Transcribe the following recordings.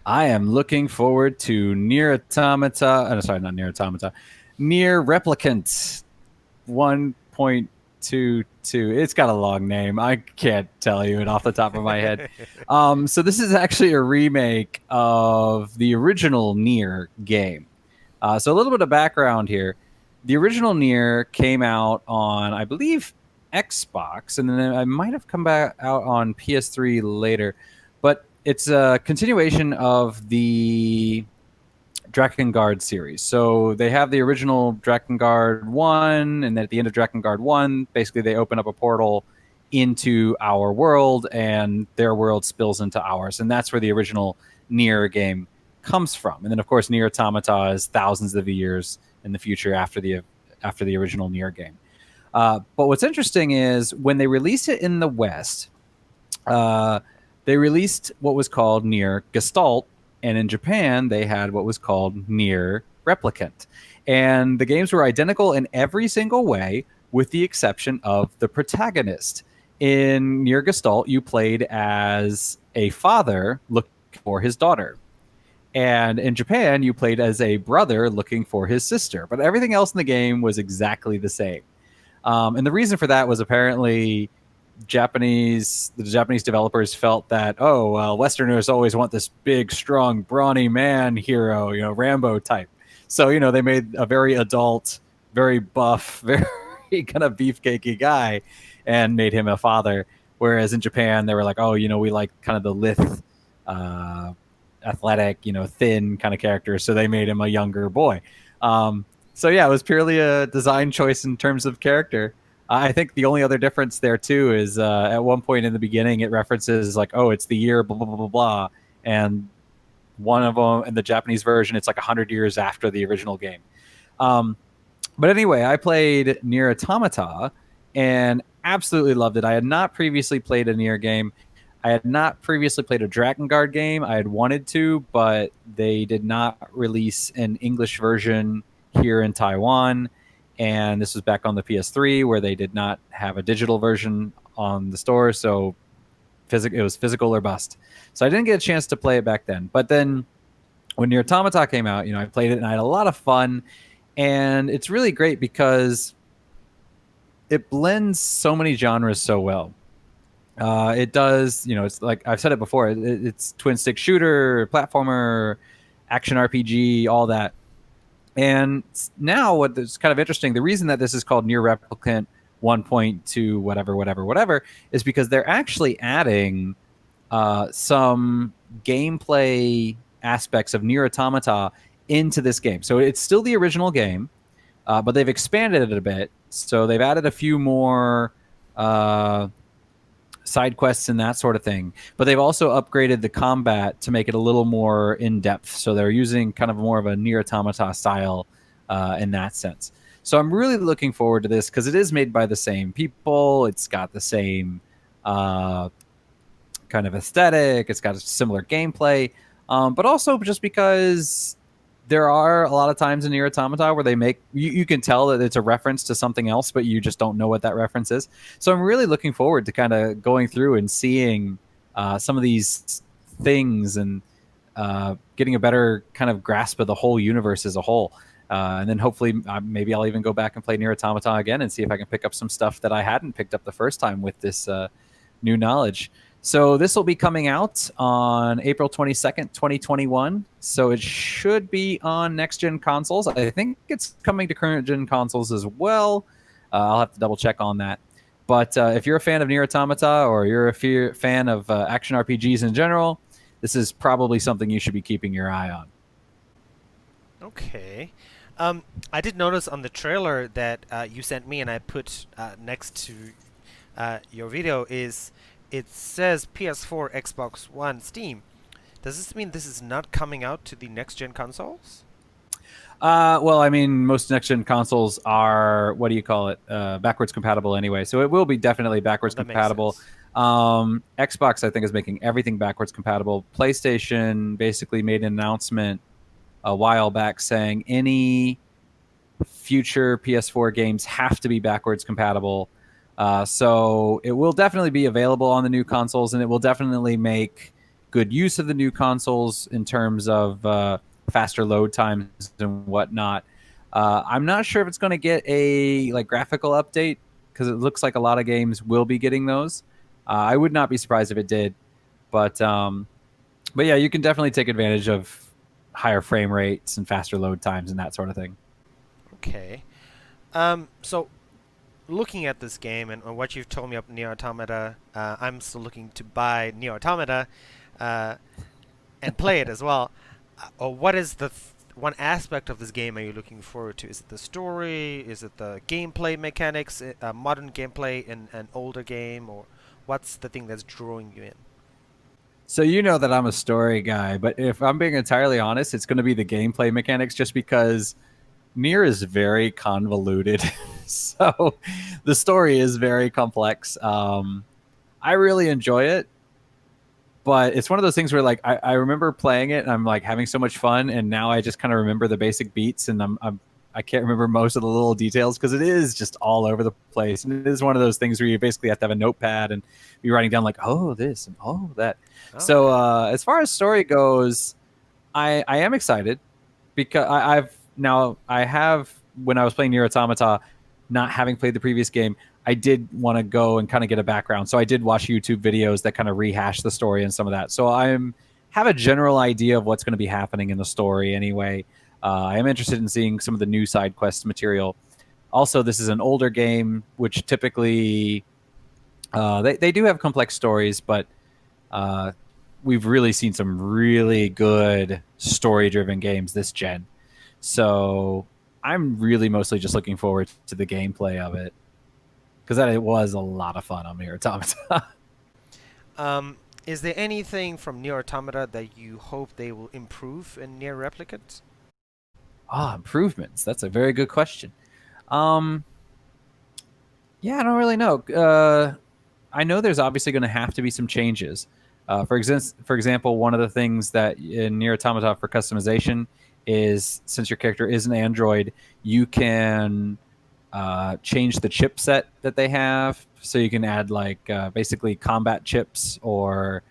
I am looking forward to Nier Automata. Sorry, not Nier Automata. Nier Replicant 1.22. It's got a long name. I can't tell you it off the top of my head. So this is actually a remake of the original Nier game. So a little bit of background here. The original Nier came out on, I believe, Xbox, and then I might have come back out on PS3 later. But it's a continuation of the Drakengard series. So they have the original Drakengard 1, and then at the end of Drakengard 1, basically they open up a portal into our world, and their world spills into ours. And that's where the original Nier game comes from. And then, of course, Nier Automata is thousands of years in the future after the original Nier game. But what's interesting is when they released it in the West, uh, they released what was called Nier Gestalt, and in Japan they had what was called Nier Replicant. And the games were identical in every single way, with the exception of the protagonist. In Nier Gestalt, you played as a father looking for his daughter. And in Japan, you played as a brother looking for his sister. But everything else in the game was exactly the same. And the reason for that was apparently the Japanese developers felt that, oh well, Westerners always want this big, strong, brawny man hero, Rambo type. So they made a very adult, very buff, very kind of beefcakey guy, and made him a father. Whereas in Japan, they were like, oh, we like kind of the lithe, uh, athletic, thin kind of character. So they made him a younger boy. So yeah, it was purely a design choice in terms of character. I think the only other difference there too is at one point in the beginning it references like, oh, it's the year blah blah blah blah blah, and one of them in the Japanese version it's like 100 years after the original game. Um, but anyway, I played Nier Automata and absolutely loved it. I had not previously played a Nier game. I had not previously played a Drakengard game. I had wanted to, but they did not release an English version here in Taiwan. And this was back on the PS3 where they did not have a digital version on the store. So it was physical or bust. So I didn't get a chance to play it back then. But then when Nier Automata came out, I played it and I had a lot of fun. And it's really great because it blends so many genres so well. It does, it's like I've said it before. It's twin stick shooter, platformer, action RPG, all that. And now, what is kind of interesting, the reason that this is called Nier Replicant 1.2 whatever whatever whatever is because they're actually adding some gameplay aspects of Nier Automata into this game. So it's still the original game, but they've expanded it a bit. So they've added a few more side quests and that sort of thing. But they've also upgraded the combat to make it a little more in depth. So they're using kind of more of a Nier Automata style in that sense. So I'm really looking forward to this because it is made by the same people. It's got the same kind of aesthetic. It's got a similar gameplay, but also just because there are a lot of times in Nier Automata where they make you can tell that it's a reference to something else, but you just don't know what that reference is. So I'm really looking forward to kind of going through and seeing some of these things and getting a better kind of grasp of the whole universe as a whole. And then hopefully maybe I'll even go back and play Nier Automata again and see if I can pick up some stuff that I hadn't picked up the first time with this new knowledge. So this will be coming out on April 22nd, 2021. So it should be on next-gen consoles. I think it's coming to current-gen consoles as well. I'll have to double-check on that. But if you're a fan of Nier Automata or you're a fan of action RPGs in general, this is probably something you should be keeping your eye on. Okay. I did notice on the trailer that you sent me and I put next to your video is it says PS4, Xbox One, Steam. Does this mean this is not coming out to the next-gen consoles? Well, I mean, most next-gen consoles are, what do you call it, backwards compatible anyway. So it will be definitely Oh, backwards that makes compatible. sense. Xbox, I think, is making everything backwards compatible. PlayStation basically made an announcement a while back saying any future PS4 games have to be backwards compatible. So it will definitely be available on the new consoles, and it will definitely make good use of the new consoles in terms of faster load times and whatnot. I'm not sure if it's going to get a like graphical update because it looks like a lot of games will be getting those. I would not be surprised if it did, but but yeah, you can definitely take advantage of higher frame rates and faster load times and that sort of thing. Okay. So looking at this game and what you've told me of Nier Automata, I'm still looking to buy Nier Automata uh, and play it as well. Or what is the one aspect of this game are you looking forward to? Is it the story? Is it the gameplay mechanics? Modern gameplay in an older game, or what's the thing that's drawing you in? So you know that I'm a story guy, but if I'm being entirely honest, it's going to be the gameplay mechanics just because Nier is very convoluted. So the story is very complex. I really enjoy it, but it's one of those things where like I remember playing it and I'm like having so much fun, and now I just kind of remember the basic beats and I can't remember most of the little details because it is just all over the place, and it is one of those things where you basically have to have a notepad and be writing down like, oh, this and oh, that. Oh, So okay. as far as story goes, I am excited because I have when I was playing Nier Automata, not having played the previous game, I did want to go and kind of get a background. So I did watch YouTube videos that kind of rehash the story and some of that. So I'm have a general idea of what's going to be happening in the story anyway. I am interested in seeing some of the new side quest material. Also, this is an older game, which typically they do have complex stories, but uh, we've really seen some really good story driven games this gen. So I'm really mostly just looking forward to the gameplay of it because that it was a lot of fun on Nier Automata. Um, is there anything from Nier Automata that you hope they will improve in Nier Replicant? Improvements. That's a very good question. Um, yeah, I don't really know. I know there's obviously going to have to be some changes. For example, one of the things that in Nier Automata for customization is since your character is an android, you can change the chipset that they have. So you can add like basically combat chips or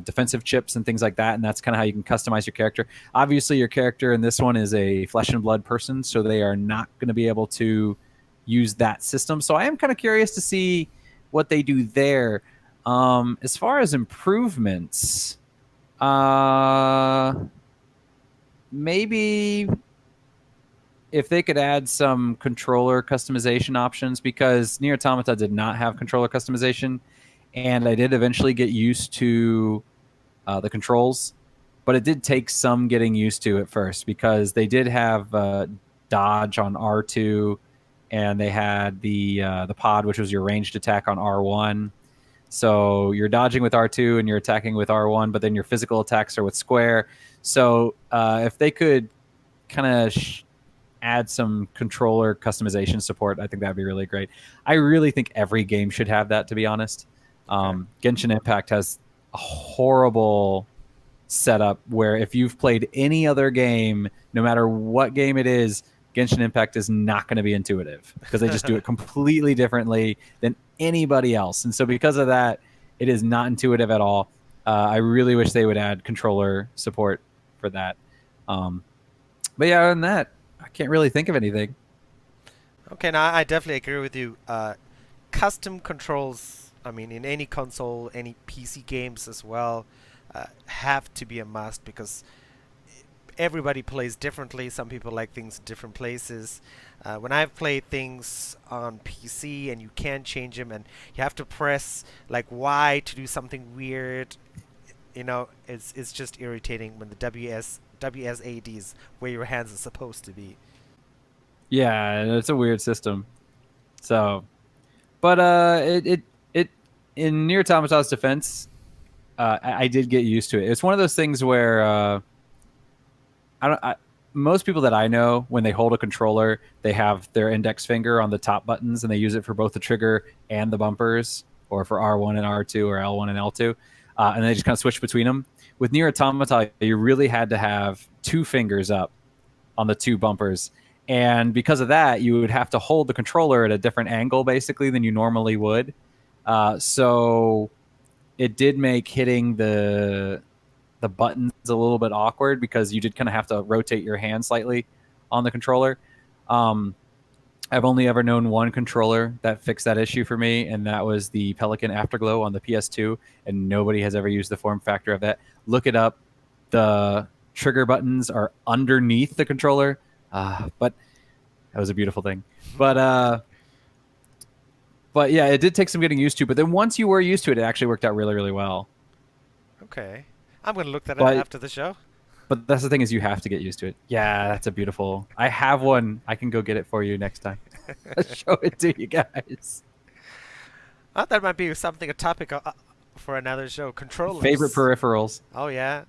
defensive chips and things like that. And that's kind of how you can customize your character. Obviously, your character in this one is a flesh and blood person, so they are not going to be able to use that system. So I am kind of curious to see what they do there. As far as improvements, uh, maybe if they could add some controller customization options because Nier Automata did not have controller customization, and I did eventually get used to the controls, but it did take some getting used to at first because they did have dodge on R2, and they had the pod, which was your ranged attack on R1. So you're dodging with R2 and you're attacking with R1, but then your physical attacks are with square. So if they could kind of add some controller customization support, I think that'd be really great. I really think every game should have that, to be honest. Okay. Genshin Impact has a horrible setup where if you've played any other game, no matter what game it is, Genshin Impact is not going to be intuitive because they just do it completely differently than anybody else. And so because of that, it is not intuitive at all. I really wish they would add controller support for that. Um, but yeah, other than that, I can't really think of anything. Okay, now I definitely agree with you. Custom controls, I mean, in any console, any PC games as well, have to be a must because everybody plays differently. Some people like things in different places. When I've played things on PC and you can't change them and you have to press like Y to do something weird, it's just irritating when the WSAD is where your hands are supposed to be. Yeah, it's a weird system. So, but it in Nier Automata's defense, I did get used to it. It's one of those things where I don't. Most people that I know, when they hold a controller, they have their index finger on the top buttons, and they use it for both the trigger and the bumpers, or for R1 and R2, or L1 and L2, and they just kind of switch between them. With Nier Automata, you really had to have two fingers up on the two bumpers, and because of that, you would have to hold the controller at a different angle, basically, than you normally would. So it did make hitting the buttons a little bit awkward because you did kind of have to rotate your hand slightly on the controller. Um, I've only ever known one controller that fixed that issue for me, and that was the Pelican Afterglow on the PS2. And nobody has ever used the form factor of that. Look it up. The trigger buttons are underneath the controller, but that was a beautiful thing. But but yeah, it did take some getting used to. But then once you were used to it, it actually worked out really, really well. Okay. I'm gonna look that up But after the show. but that's the thing is you have to get used to it. Yeah, that's a beautiful. I have one. I can go get it for you next time. Show it to you guys. That might be something, a topic for another show. Favorite Controllers. peripherals. Oh yeah.